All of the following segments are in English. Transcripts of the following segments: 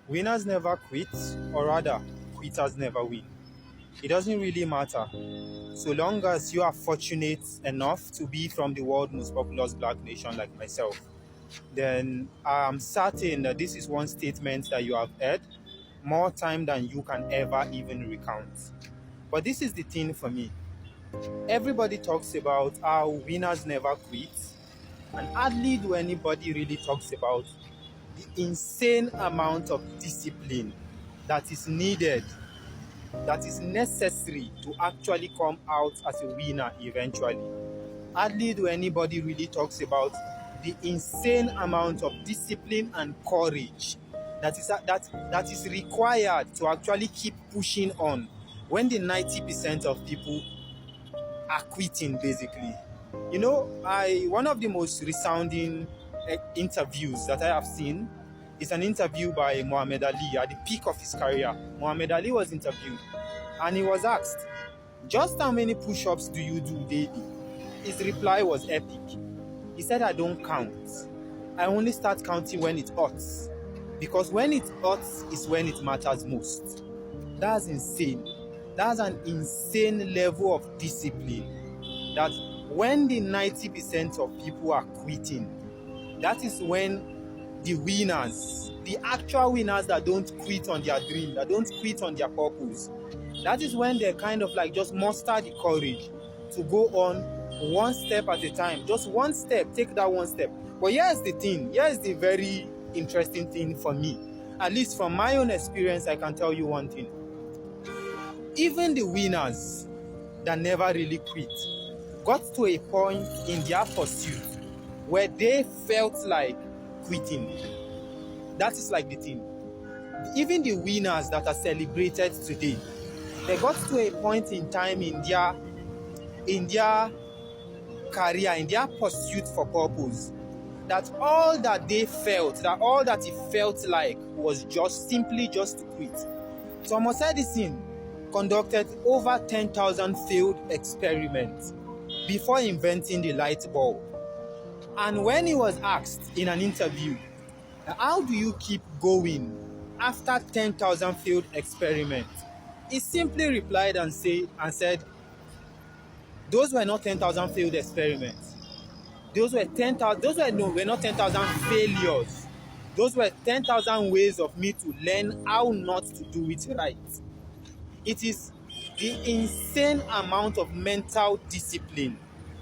Winners never quit, or rather, quitters never win. It doesn't really matter. So long as you are fortunate enough to be from the world's most populous black nation like myself, then I'm certain that this is one statement that you have heard more time than you can ever even recount. But this is the thing for me. Everybody talks about how winners never quit, and hardly do anybody really talks about the insane amount of discipline that is needed, that is necessary to actually come out as a winner eventually. Hardly do anybody really talks about the insane amount of discipline and courage that is required to actually keep pushing on when the 90% of people are quitting, basically. One of the most resounding interviews that I have seen is an interview by Muhammad Ali at the peak of his career. Muhammad Ali was interviewed and he was asked, just how many push-ups do you do daily? His reply was epic. He said, I don't count. I only start counting when it hurts. Because when it hurts is when it matters most. That's insane. That's an insane level of discipline. That when the 90% of people are quitting, that is when the winners, the actual winners that don't quit on their dream, that don't quit on their purpose, that is when they kind of like just muster the courage to go on one step at a time. Just one step, take that one step. But here's the thing, here's the very interesting thing for me. At least from my own experience, I can tell you one thing. Even the winners that never really quit got to a point in their pursuit where they felt like quitting. That is like the thing. Even the winners that are celebrated today, they got to a point in time in their career, in their pursuit for purpose, that all that they felt, that all that it felt like was just simply just to quit. Thomas Edison conducted over 10,000 failed experiments before inventing the light bulb. And when he was asked in an interview, how do you keep going after 10,000 failed experiments? He simply replied and said, those were not 10,000 failed experiments. Those were not 10,000 failures. Those were 10,000 ways of me to learn how not to do it right. It is the insane amount of mental discipline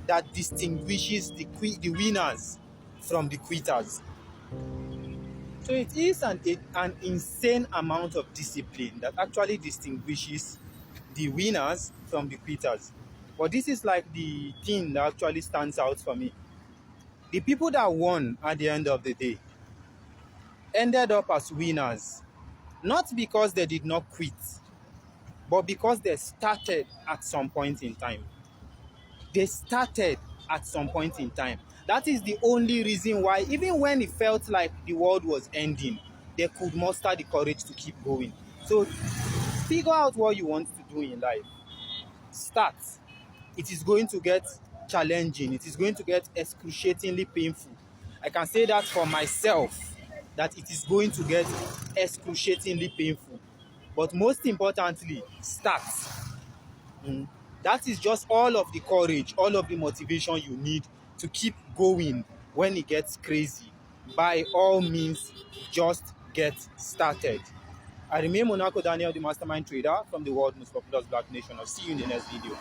that distinguishes the winners from the quitters. So it is an insane amount of discipline that actually distinguishes the winners from the quitters. But this is like the thing that actually stands out for me. The people that won at the end of the day ended up as winners, not because they did not quit, but because they started at some point in time. They started at some point in time. That is the only reason why, even when it felt like the world was ending, they could muster the courage to keep going. So figure out what you want to do in life. Start. It is going to get challenging. It is going to get excruciatingly painful. I can say that for myself, that it is going to get excruciatingly painful. But most importantly, start. That is just all of the courage, all of the motivation you need to keep going when it gets crazy. By all means, just get started. I remain Monaco Daniel, the mastermind trader from the world's most populous black nation. I'll see you in the next video.